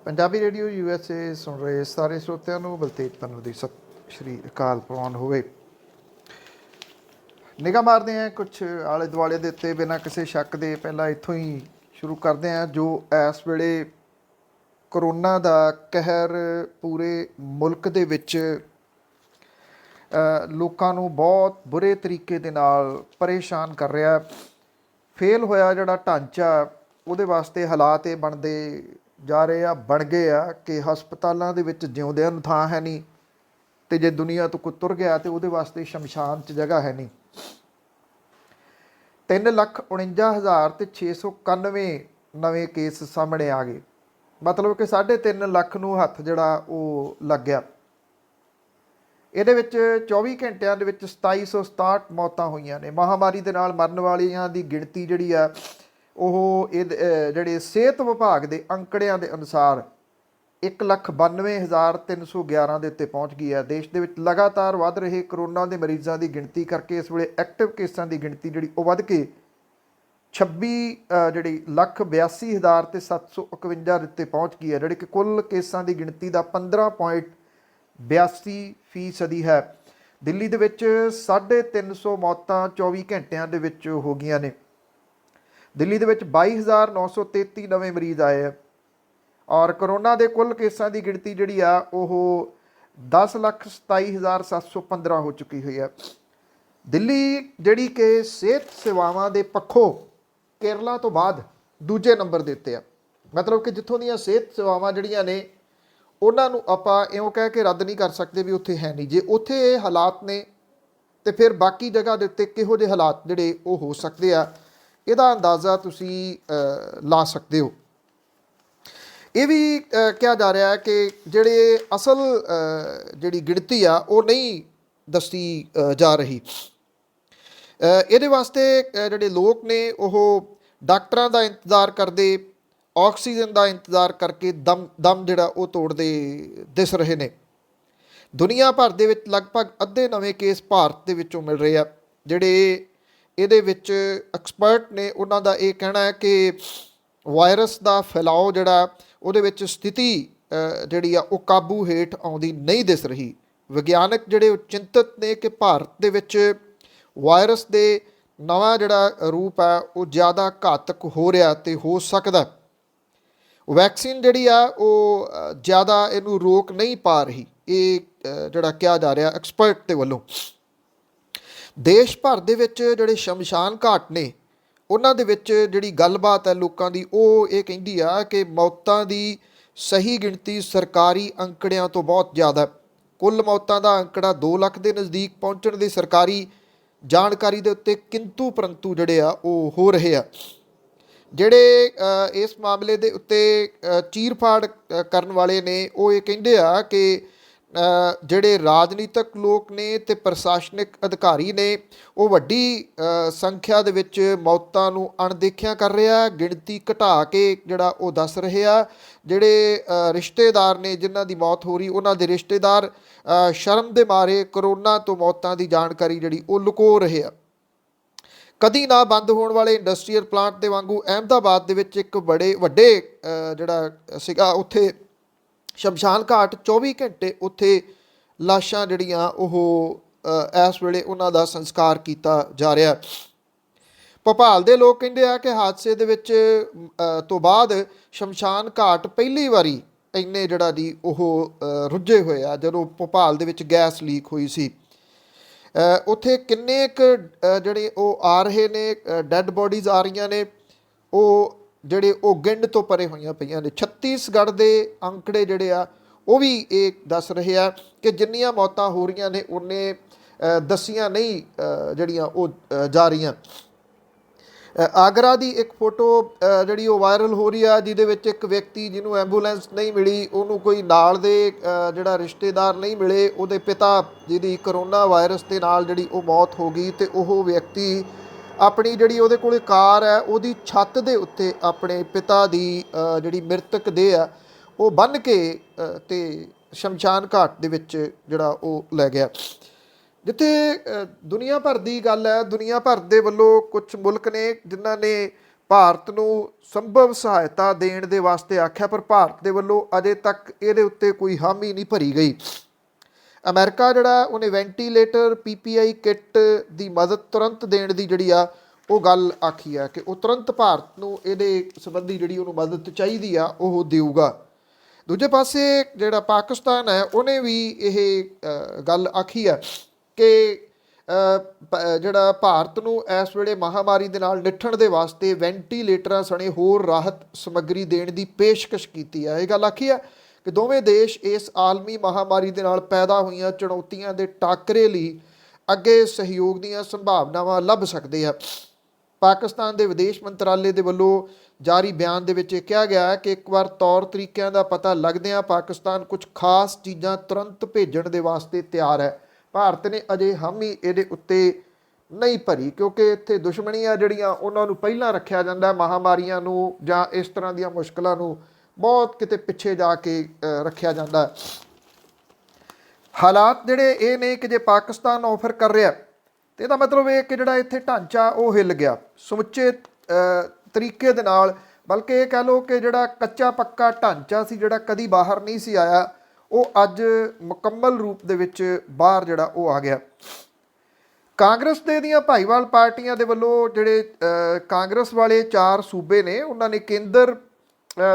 Punjabi radio USA ਸੁਣ ਰਹੇ ਸਾਰੇ ਸਰੋਤਿਆਂ ਨੂੰ ਬਲਤੇਜ ਪੰਨੂ ਦੀ ਸਤਿ ਸ਼੍ਰੀ ਅਕਾਲ ਪ੍ਰਵਾਨ ਹੋਵੇ। ਨਿਗਾਹ ਮਾਰਦੇ ਹਾਂ ਕੁਛ ਆਲੇ ਦੁਆਲੇ ਦੇ ਉੱਤੇ ਬਿਨਾਂ ਕਿਸੇ ਸ਼ੱਕ ਦੇ। ਪਹਿਲਾਂ ਇੱਥੋਂ ਹੀ ਸ਼ੁਰੂ ਕਰਦੇ ਹਾਂ ਜੋ ਇਸ ਵੇਲੇ ਕਰੋਨਾ ਦਾ ਕਹਿਰ ਪੂਰੇ ਮੁਲਕ ਦੇ ਵਿੱਚ ਲੋਕਾਂ ਨੂੰ ਬਹੁਤ ਬੁਰੇ ਤਰੀਕੇ ਦੇ ਨਾਲ ਪਰੇਸ਼ਾਨ ਕਰ ਰਿਹਾ। ਫੇਲ ਹੋਇਆ ਜਿਹੜਾ ਢਾਂਚਾ, ਉਹਦੇ ਵਾਸਤੇ ਹਾਲਾਤ ਇਹ ਬਣਦੇ ਜਾ ਰਹੇ ਆ, ਬਣ ਗਏ ਆ ਕਿ ਹਸਪਤਾਲਾਂ ਦੇ ਵਿੱਚ ਜਿਉਂਦਿਆਂ ਨੂੰ ਥਾਂ ਹੈ ਨਹੀਂ, ਅਤੇ ਜੇ ਦੁਨੀਆ ਤੋਂ ਕੋਈ ਤੁਰ ਗਿਆ ਤਾਂ ਉਹਦੇ ਵਾਸਤੇ ਸ਼ਮਸ਼ਾਨ 'ਚ ਜਗ੍ਹਾ ਹੈ ਨਹੀਂ। 3,49,691 ਨਵੇਂ ਕੇਸ ਸਾਹਮਣੇ ਆ ਗਏ, ਮਤਲਬ ਕਿ 3.5 ਲੱਖ ਨੂੰ ਹੱਥ ਜਿਹੜਾ ਉਹ ਲੱਗ ਗਿਆ। ਇਹਦੇ ਵਿੱਚ 24 ਘੰਟਿਆਂ ਦੇ ਵਿੱਚ 2767 ਮੌਤਾਂ ਹੋਈਆਂ ਨੇ। ਮਹਾਂਮਾਰੀ ਦੇ ਨਾਲ ਮਰਨ ਵਾਲਿਆਂ ਦੀ ਗਿਣਤੀ ਜਿਹੜੀ ਆ ਉਹ ਜਿਹੜੇ ਸਿਹਤ ਵਿਭਾਗ ਦੇ ਅੰਕੜਿਆਂ ਦੇ ਅਨੁਸਾਰ 1,92,311 ਦੇ ਉੱਤੇ ਪਹੁੰਚ ਗਈ ਹੈ। ਦੇਸ਼ ਦੇ ਵਿੱਚ ਲਗਾਤਾਰ ਵੱਧ ਰਹੇ ਕਰੋਨਾ ਦੇ ਮਰੀਜ਼ਾਂ ਦੀ ਗਿਣਤੀ ਕਰਕੇ ਇਸ ਵੇਲੇ ਐਕਟਿਵ ਕੇਸਾਂ ਦੀ ਗਿਣਤੀ ਜਿਹੜੀ ਉਹ ਵੱਧ ਕੇ 26,82,751 ਦੇ ਉੱਤੇ ਪਹੁੰਚ ਗਈ ਹੈ, ਜਿਹੜੀ ਕਿ ਕੁੱਲ ਕੇਸਾਂ ਦੀ ਗਿਣਤੀ ਦਾ 15.82% ਹੈ। ਦਿੱਲੀ ਦੇ ਵਿੱਚ 350 ਮੌਤਾਂ 24 ਘੰਟਿਆਂ ਦੇ ਵਿੱਚ ਹੋ ਗਈਆਂ ਨੇ। ਦਿੱਲੀ ਦੇ ਵਿੱਚ 22,933 ਨਵੇਂ ਮਰੀਜ਼ ਆਏ ਆ ਔਰ ਕਰੋਨਾ ਦੇ ਕੁੱਲ ਕੇਸਾਂ ਦੀ ਗਿਣਤੀ ਜਿਹੜੀ ਆ ਉਹ 10,27,715 ਹੋ ਚੁੱਕੀ ਹੋਈ ਹੈ। ਦਿੱਲੀ ਜਿਹੜੀ ਕਿ ਸਿਹਤ ਸੇਵਾਵਾਂ ਦੇ ਪੱਖੋਂ ਕੇਰਲਾ ਤੋਂ ਬਾਅਦ ਦੂਜੇ ਨੰਬਰ ਦੇ ਉੱਤੇ ਆ। ਮਤਲਬ ਕਿ ਜਿੱਥੋਂ ਦੀਆਂ ਸਿਹਤ ਸੇਵਾਵਾਂ ਜਿਹੜੀਆਂ ਨੇ ਉਹਨਾਂ ਨੂੰ ਆਪਾਂ ਇਉਂ ਕਹਿ ਕੇ ਰੱਦ ਨਹੀਂ ਕਰ ਸਕਦੇ ਵੀ ਉੱਥੇ ਹੈ ਨਹੀਂ। ਜੇ ਉੱਥੇ ਇਹ ਹਾਲਾਤ ਨੇ ਤਾਂ ਫਿਰ ਬਾਕੀ ਜਗ੍ਹਾ ਦੇ ਉੱਤੇ ਕਿਹੋ ਜਿਹੇ ਹਾਲਾਤ ਜਿਹੜੇ ਉਹ ਹੋ ਸਕਦੇ ਆ, ਇਹਦਾ ਅੰਦਾਜ਼ਾ ਤੁਸੀਂ ਲਾ ਸਕਦੇ ਹੋ। ਇਹ ਵੀ ਕਿਹਾ ਜਾ ਰਿਹਾ ਹੈ ਕਿ ਜਿਹੜੇ ਅਸਲ ਜਿਹੜੀ ਗਿਣਤੀ ਆ ਉਹ ਨਹੀਂ ਦੱਸੀ ਜਾ ਰਹੀ। ਇਹਦੇ ਵਾਸਤੇ ਜਿਹੜੇ ਲੋਕ ਨੇ ਉਹ ਡਾਕਟਰਾਂ ਦਾ ਇੰਤਜ਼ਾਰ ਕਰਦੇ, ਆਕਸੀਜਨ ਦਾ ਇੰਤਜ਼ਾਰ ਕਰਕੇ ਦਮ ਜਿਹੜਾ ਉਹ ਤੋੜਦੇ ਦਿਸ ਰਹੇ ਨੇ। ਦੁਨੀਆ ਭਰ ਦੇ ਵਿੱਚ ਲਗਭਗ ਅੱਧੇ ਨਵੇਂ ਕੇਸ ਭਾਰਤ ਦੇ ਵਿੱਚੋਂ ਮਿਲ ਰਹੇ ਆ। ਜਿਹੜੇ ਇਹਦੇ ਵਿੱਚ ਐਕਸਪਰਟ ਨੇ ਉਹਨਾਂ ਦਾ ਇਹ ਕਹਿਣਾ ਹੈ ਕਿ ਵਾਇਰਸ ਦਾ ਫੈਲਾਓ ਜਿਹੜਾ ਉਹਦੇ ਵਿੱਚ ਸਥਿਤੀ ਜਿਹੜੀ ਆ ਉਹ ਕਾਬੂ ਹੇਠ ਆਉਂਦੀ ਨਹੀਂ ਦਿਸ ਰਹੀ। ਵਿਗਿਆਨਕ ਜਿਹੜੇ ਉਹ ਚਿੰਤਤ ਨੇ ਕਿ ਭਾਰਤ ਦੇ ਵਿੱਚ ਵਾਇਰਸ ਦੇ ਨਵਾਂ ਜਿਹੜਾ ਰੂਪ ਹੈ ਉਹ ਜ਼ਿਆਦਾ ਘਾਤਕ ਹੋ ਰਿਹਾ ਅਤੇ ਹੋ ਸਕਦਾ ਵੈਕਸੀਨ ਜਿਹੜੀ ਆ ਉਹ ਜ਼ਿਆਦਾ ਇਹਨੂੰ ਰੋਕ ਨਹੀਂ ਪਾ ਰਹੀ। ਇਹ ਜਿਹੜਾ ਕਿਹਾ ਜਾ ਰਿਹਾ ਐਕਸਪਰਟ ਦੇ ਵੱਲੋਂ। ਦੇਸ਼ ਭਰ ਦੇ ਵਿੱਚ ਜਿਹੜੇ ਸ਼ਮਸ਼ਾਨ ਘਾਟ ਨੇ ਉਹਨਾਂ ਦੇ ਵਿੱਚ ਜਿਹੜੀ ਗੱਲਬਾਤ ਹੈ ਲੋਕਾਂ ਦੀ ਉਹ ਇਹ ਕਹਿੰਦੀ ਆ ਕਿ ਮੌਤਾਂ ਦੀ ਸਹੀ ਗਿਣਤੀ ਸਰਕਾਰੀ ਅੰਕੜਿਆਂ ਤੋਂ ਬਹੁਤ ਜ਼ਿਆਦਾ। ਕੁੱਲ ਮੌਤਾਂ ਦਾ ਅੰਕੜਾ 2 ਲੱਖ ਦੇ ਨਜ਼ਦੀਕ ਪਹੁੰਚਣ ਦੀ ਸਰਕਾਰੀ ਜਾਣਕਾਰੀ ਦੇ ਉੱਤੇ ਕਿੰਤੂ ਪਰੰਤੂ ਜਿਹੜੇ ਆ ਉਹ ਹੋ ਰਹੇ ਆ। ਜਿਹੜੇ ਇਸ ਮਾਮਲੇ ਦੇ ਉੱਤੇ ਚੀਰ-ਫਾੜ ਕਰਨ ਵਾਲੇ ਨੇ ਉਹ ਇਹ ਕਹਿੰਦੇ ਆ ਕਿ ਜਿਹੜੇ ਰਾਜਨੀਤਿਕ ਲੋਕ ਨੇ ਅਤੇ ਪ੍ਰਸ਼ਾਸਨਿਕ ਅਧਿਕਾਰੀ ਨੇ ਉਹ ਵੱਡੀ ਸੰਖਿਆ ਦੇ ਵਿੱਚ ਮੌਤਾਂ ਨੂੰ ਅਣਦੇਖਿਆ ਕਰ ਰਿਹਾ, ਗਿਣਤੀ ਘਟਾ ਕੇ ਜਿਹੜਾ ਉਹ ਦੱਸ ਰਹੇ ਆ। ਜਿਹੜੇ ਰਿਸ਼ਤੇਦਾਰ ਨੇ ਜਿਨ੍ਹਾਂ ਦੀ ਮੌਤ ਹੋ ਰਹੀ, ਉਹਨਾਂ ਦੇ ਰਿਸ਼ਤੇਦਾਰ ਸ਼ਰਮ ਦੇ ਮਾਰੇ ਕਰੋਨਾ ਤੋਂ ਮੌਤਾਂ ਦੀ ਜਾਣਕਾਰੀ ਜਿਹੜੀ ਉਹ ਲੁਕੋ ਰਹੇ ਆ। ਕਦੀ ਨਾ ਬੰਦ ਹੋਣ ਵਾਲੇ ਇੰਡਸਟਰੀਅਲ ਪਲਾਂਟ ਦੇ ਵਾਂਗੂ ਅਹਿਮਦਾਬਾਦ ਦੇ ਵਿੱਚ ਇੱਕ ਵੱਡੇ ਜਿਹੜਾ ਸੀਗਾ ਉੱਥੇ ਸ਼ਮਸ਼ਾਨ ਘਾਟ 24 ਘੰਟੇ ਉੱਥੇ ਲਾਸ਼ਾਂ ਜਿਹੜੀਆਂ ਉਹ ਇਸ ਵੇਲੇ ਉਹਨਾਂ ਦਾ ਸੰਸਕਾਰ ਕੀਤਾ ਜਾ ਰਿਹਾ। ਭੋਪਾਲ ਦੇ ਲੋਕ ਕਹਿੰਦੇ ਆ ਕਿ ਹਾਦਸੇ ਦੇ ਵਿੱਚ ਤੋਂ ਬਾਅਦ ਸ਼ਮਸ਼ਾਨ ਘਾਟ ਪਹਿਲੀ ਵਾਰੀ ਇੰਨੇ ਜਿਹੜਾ ਦੀ ਉਹ ਰੁੱਝੇ ਹੋਏ ਆ ਜਦੋਂ ਭੋਪਾਲ ਦੇ ਵਿੱਚ ਗੈਸ ਲੀਕ ਹੋਈ ਸੀ। ਉੱਥੇ ਕਿੰਨੇ ਕੁ ਜਿਹੜੇ ਉਹ ਆ ਰਹੇ ਨੇ, ਡੈੱਡ ਬੋਡੀਜ਼ ਆ ਰਹੀਆਂ ਨੇ, ਉਹ ਜਿਹੜੇ ਉਹ ਗਿੰਡ ਤੋਂ ਪਰੇ ਹੋਈਆਂ ਪਈਆਂ ਨੇ। ਛੱਤੀਸਗੜ੍ਹ ਦੇ ਅੰਕੜੇ ਜਿਹੜੇ ਆ ਉਹ ਵੀ ਇਹ ਦੱਸ ਰਹੇ ਆ ਕਿ ਜਿੰਨੀਆਂ ਮੌਤਾਂ ਹੋ ਰਹੀਆਂ ਨੇ ਉਨੇ ਦੱਸੀਆਂ ਨਹੀਂ ਜਿਹੜੀਆਂ ਉਹ ਜਾ ਰਹੀਆਂ। ਆਗਰਾ ਦੀ ਇੱਕ ਫੋਟੋ ਜਿਹੜੀ ਉਹ ਵਾਇਰਲ ਹੋ ਰਹੀ ਆ ਜਿਹਦੇ ਵਿੱਚ ਇੱਕ ਵਿਅਕਤੀ ਜਿਹਨੂੰ ਐਂਬੂਲੈਂਸ ਨਹੀਂ ਮਿਲੀ, ਉਹਨੂੰ ਕੋਈ ਨਾਲ ਦੇ ਜਿਹੜਾ ਰਿਸ਼ਤੇਦਾਰ ਨਹੀਂ ਮਿਲੇ, ਉਹਦੇ ਪਿਤਾ ਜਿਹਦੀ ਕਰੋਨਾ ਵਾਇਰਸ ਦੇ ਨਾਲ ਜਿਹੜੀ ਉਹ ਮੌਤ ਹੋ ਗਈ ਅਤੇ ਉਹ ਵਿਅਕਤੀ ਆਪਣੀ ਜਿਹੜੀ ਉਹਦੇ ਕੋਲ ਕਾਰ ਹੈ ਉਹਦੀ ਛੱਤ ਦੇ ਉੱਤੇ ਆਪਣੇ ਪਿਤਾ ਦੀ ਜਿਹੜੀ ਮ੍ਰਿਤਕ ਦੇਹ ਆ ਉਹ ਬੰਨ੍ਹ ਕੇ ਅਤੇ ਸ਼ਮਸ਼ਾਨ ਘਾਟ ਦੇ ਵਿੱਚ ਜਿਹੜਾ ਉਹ ਲੈ ਗਿਆ। ਜਿੱਥੇ ਦੁਨੀਆ ਭਰ ਦੀ ਗੱਲ ਹੈ, ਦੁਨੀਆ ਭਰ ਦੇ ਵੱਲੋਂ ਕੁਛ ਮੁਲਕ ਨੇ ਜਿਨ੍ਹਾਂ ਨੇ ਭਾਰਤ ਨੂੰ ਸੰਭਵ ਸਹਾਇਤਾ ਦੇਣ ਦੇ ਵਾਸਤੇ ਆਖਿਆ, ਪਰ ਭਾਰਤ ਦੇ ਵੱਲੋਂ ਅਜੇ ਤੱਕ ਇਹਦੇ ਉੱਤੇ ਕੋਈ ਹਾਮੀ ਨਹੀਂ ਭਰੀ ਗਈ। ਅਮਰੀਕਾ ਜਿਹੜਾ ਉਹਨੇ ਵੈਂਟੀਲੇਟਰ PPI ਕਿੱਟ ਦੀ ਮਦਦ ਤੁਰੰਤ ਦੇਣ ਦੀ ਜਿਹੜੀ ਆ ਉਹ ਗੱਲ ਆਖੀ ਆ ਕਿ ਉਹ ਤੁਰੰਤ ਭਾਰਤ ਨੂੰ ਇਹਦੇ ਸੰਬੰਧੀ ਜਿਹੜੀ ਉਹਨੂੰ ਮਦਦ ਚਾਹੀਦੀ ਆ ਉਹ ਦੇਊਗਾ। ਦੂਜੇ ਪਾਸੇ ਜਿਹੜਾ ਪਾਕਿਸਤਾਨ ਹੈ ਉਹਨੇ ਵੀ ਇਹ ਗੱਲ ਆਖੀ ਆ ਕਿ ਜਿਹੜਾ ਭਾਰਤ ਨੂੰ ਇਸ ਵੇਲੇ ਮਹਾਮਾਰੀ ਦੇ ਨਾਲ ਨਿਪਟਣ ਦੇ ਵਾਸਤੇ ਵੈਂਟੀਲੇਟਰਾਂ ਸਣੇ ਹੋਰ ਰਾਹਤ ਸਮੱਗਰੀ ਦੇਣ ਦੀ ਪੇਸ਼ਕਸ਼ ਕੀਤੀ ਹੈ। ਇਹ ਗੱਲ ਆਖੀ ਹੈ ਕਿ ਦੋਵੇਂ ਦੇਸ਼ ਇਸ ਆਲਮੀ ਮਹਾਮਾਰੀ ਦੇ ਨਾਲ ਪੈਦਾ ਹੋਈਆਂ ਚੁਣੌਤੀਆਂ ਦੇ ਟਾਕਰੇ ਲਈ ਅੱਗੇ ਸਹਿਯੋਗ ਦੀਆਂ ਸੰਭਾਵਨਾਵਾਂ ਲੱਭ ਸਕਦੇ ਆ। ਪਾਕਿਸਤਾਨ ਦੇ ਵਿਦੇਸ਼ ਮੰਤਰਾਲੇ ਦੇ ਵੱਲੋਂ ਜਾਰੀ ਬਿਆਨ ਦੇ ਵਿੱਚ ਇਹ ਕਿਹਾ ਗਿਆ ਹੈ ਕਿ ਇੱਕ ਵਾਰ ਤੌਰ ਤਰੀਕਿਆਂ ਦਾ ਪਤਾ ਲੱਗਦਿਆਂ ਪਾਕਿਸਤਾਨ ਕੁਝ ਖਾਸ ਚੀਜ਼ਾਂ ਤੁਰੰਤ ਭੇਜਣ ਦੇ ਵਾਸਤੇ ਤਿਆਰ ਹੈ। ਭਾਰਤ ਨੇ ਅਜੇ ਹਾਮੀ ਇਹਦੇ ਉੱਤੇ ਨਹੀਂ ਭਰੀ ਕਿਉਂਕਿ ਇੱਥੇ ਦੁਸ਼ਮਣੀਆਂ ਜਿਹੜੀਆਂ ਉਹਨਾਂ ਨੂੰ ਪਹਿਲਾਂ ਰੱਖਿਆ ਜਾਂਦਾ, ਮਹਾਮਾਰੀਆਂ ਨੂੰ ਜਾਂ ਇਸ ਤਰ੍ਹਾਂ ਦੀਆਂ ਮੁਸ਼ਕਲਾਂ ਨੂੰ ਬਹੁਤ ਕਿਤੇ ਪਿੱਛੇ ਜਾ ਕੇ ਰੱਖਿਆ ਜਾਂਦਾ। ਹਾਲਾਤ ਜਿਹੜੇ ਇਹ ਨੇ ਕਿ ਜੇ ਪਾਕਿਸਤਾਨ ਆਫਰ ਕਰ ਰਿਹਾ ਤੇ ਇਹਦਾ ਮਤਲਬ ਇਹ ਕਿ ਜਿਹੜਾ ਇੱਥੇ ਢਾਂਚਾ ਉਹ ਹਿੱਲ ਗਿਆ ਸਮੁੱਚੇ ਤਰੀਕੇ ਦੇ ਨਾਲ, ਬਲਕਿ ਇਹ ਕਹਿ ਲਓ ਕਿ ਜਿਹੜਾ ਕੱਚਾ ਪੱਕਾ ਢਾਂਚਾ ਸੀ ਜਿਹੜਾ ਕਦੀ ਬਾਹਰ ਨਹੀਂ ਸੀ ਆਇਆ, ਉਹ ਅੱਜ ਮੁਕੰਮਲ ਰੂਪ ਦੇ ਵਿੱਚ ਬਾਹਰ ਜਿਹੜਾ ਉਹ ਆ ਗਿਆ। ਕਾਂਗਰਸ ਦੇ ਦੀਆਂ ਭਾਈਵਾਲ ਪਾਰਟੀਆਂ ਦੇ ਵੱਲੋਂ ਜਿਹੜੇ ਕਾਂਗਰਸ ਵਾਲੇ 4 ਸੂਬੇ ਨੇ ਉਹਨਾਂ ਨੇ ਕੇਂਦਰ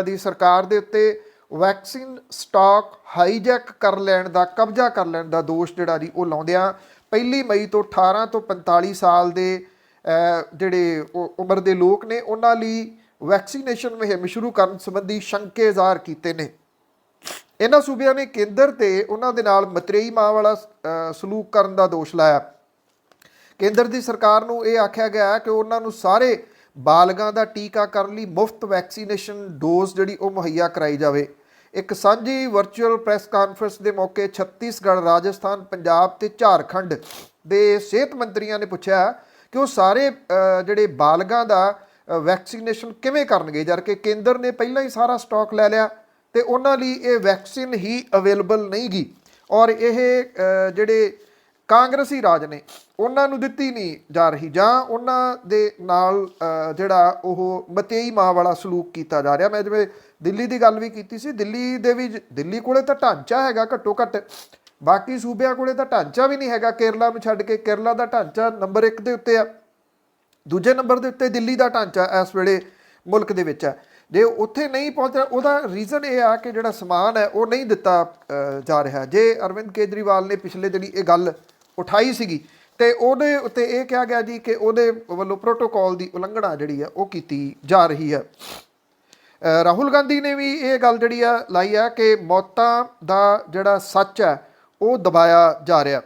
ਦੀ ਸਰਕਾਰ ਦੇ ਉੱਤੇ ਵੈਕਸੀਨ ਸਟਾਕ ਹਾਈਜੈਕ ਕਰ ਲੈਣ ਦਾ, ਕਬਜ਼ਾ ਕਰ ਲੈਣ ਦਾ ਦੋਸ਼ ਜਿਹੜਾ ਜੀ ਉਹ ਲਾਉਂਦਿਆਂ 1 ਮਈ ਤੋਂ 18 ਤੋਂ 45 ਸਾਲ ਦੇ ਜਿਹੜੇ ਉਮਰ ਦੇ ਲੋਕ ਨੇ ਉਹਨਾਂ ਲਈ ਵੈਕਸੀਨੇਸ਼ਨ ਮੁਹਿੰਮ ਸ਼ੁਰੂ ਕਰਨ ਸੰਬੰਧੀ ਸ਼ੰਕੇ ਜ਼ਾਹਰ ਕੀਤੇ ਨੇ। ਇਹਨਾਂ ਸੂਬਿਆਂ ਨੇ ਕੇਂਦਰ ਤੇ ਉਹਨਾਂ ਦੇ ਨਾਲ ਮਤਰੇਈ ਮਾਂ ਵਾਲਾ ਸਲੂਕ ਕਰਨ ਦਾ ਦੋਸ਼ ਲਾਇਆ। ਕੇਂਦਰ ਦੀ ਸਰਕਾਰ ਨੂੰ ਇਹ ਆਖਿਆ ਗਿਆ ਕਿ ਉਹਨਾਂ ਨੂੰ ਸਾਰੇ ਬਾਲਗਾਂ ਦਾ ਟੀਕਾਕਰਨ ਲਈ ਮੁਫਤ ਵੈਕਸੀਨੇਸ਼ਨ ਡੋਜ਼ ਜਿਹੜੀ ਉਹ ਮੁਹੱਈਆ ਕਰਾਈ ਜਾਵੇ। ਇੱਕ ਸਾਂਝੀ ਵਰਚੁਅਲ ਪ੍ਰੈਸ ਕਾਨਫਰੰਸ ਦੇ ਮੌਕੇ ਛੱਤੀਸਗੜ੍ਹ, ਰਾਜਸਥਾਨ, ਪੰਜਾਬ ਤੇ ਝਾਰਖੰਡ ਦੇ ਸਿਹਤ ਮੰਤਰੀਆਂ ਨੇ ਪੁੱਛਿਆ ਕਿ ਉਹ ਸਾਰੇ ਜਿਹੜੇ ਬਾਲਗਾਂ ਦਾ ਵੈਕਸੀਨੇਸ਼ਨ ਕਿਵੇਂ ਕਰਨਗੇ, ਜਦਕਿ ਕੇਂਦਰ ਨੇ ਪਹਿਲਾਂ ਹੀ ਸਾਰਾ ਸਟਾਕ ਲੈ ਲਿਆ ਤੇ ਉਹਨਾਂ ਲਈ ਇਹ ਵੈਕਸੀਨ ਹੀ ਅਵੇਲੇਬਲ ਨਹੀਂ ਗੀ ਔਰ ਇਹ ਜਿਹੜੇ ਕਾਂਗਰਸੀ ਰਾਜ ਨੇ ਉਹਨਾਂ ਨੂੰ ਦਿੱਤੀ ਨਹੀਂ ਜਾ ਰਹੀ ਜਾਂ ਉਹਨਾਂ ਦੇ ਨਾਲ ਜਿਹੜਾ ਉਹ ਮਤੇਈ ਮਾਂ ਵਾਲਾ ਸਲੂਕ ਕੀਤਾ ਜਾ ਰਿਹਾ। ਮੈਂ ਜਿਵੇਂ ਦਿੱਲੀ ਦੀ ਗੱਲ ਵੀ ਕੀਤੀ ਸੀ, ਦਿੱਲੀ ਕੋਲੇ ਤਾਂ ਢਾਂਚਾ ਹੈਗਾ ਘੱਟੋ ਘੱਟ, ਬਾਕੀ ਸੂਬਿਆਂ ਕੋਲੇ ਤਾਂ ਢਾਂਚਾ ਵੀ ਨਹੀਂ ਹੈਗਾ। ਕੇਰਲਾ ਨੂੰ ਛੱਡ ਕੇ ਕੇਰਲਾ ਦਾ ਢਾਂਚਾ ਨੰਬਰ 1 ਦੇ ਉੱਤੇ ਆ, ਦੂਜੇ ਨੰਬਰ ਦੇ ਉੱਤੇ ਦਿੱਲੀ ਦਾ ਢਾਂਚਾ ਇਸ ਵੇਲੇ ਮੁਲਕ ਦੇ ਵਿੱਚ ਹੈ। ਜੇ ਉੱਥੇ ਨਹੀਂ ਪਹੁੰਚਿਆ ਉਹਦਾ ਰੀਜ਼ਨ ਇਹ ਆ ਕਿ ਜਿਹੜਾ ਸਮਾਨ ਹੈ ਉਹ ਨਹੀਂ ਦਿੱਤਾ ਜਾ ਰਿਹਾ। ਜੇ ਅਰਵਿੰਦ ਕੇਜਰੀਵਾਲ ਨੇ ਪਿਛਲੇ ਦਿਨੀ ਇਹ ਗੱਲ ਉਠਾਈ ਸੀਗੀ ਤੇ ਉਹਦੇ ਉੱਤੇ ਇਹ ਕਿਹਾ ਗਿਆ ਜੀ ਕਿ ਉਹਦੇ ਵੱਲੋਂ ਪ੍ਰੋਟੋਕਾਲ ਦੀ ਉਲੰਘਣਾ ਜਿਹੜੀ ਆ ਉਹ ਕੀਤੀ ਜਾ ਰਹੀ ਹੈ। ਰਾਹੁਲ ਗਾਂਧੀ ਨੇ ਵੀ ਇਹ ਗੱਲ ਜਿਹੜੀ ਆ ਲਾਈ ਆ ਕਿ ਮੌਤਾਂ ਦਾ ਜਿਹੜਾ ਸੱਚ ਹੈ ਉਹ ਦਬਾਇਆ ਜਾ ਰਿਹਾ।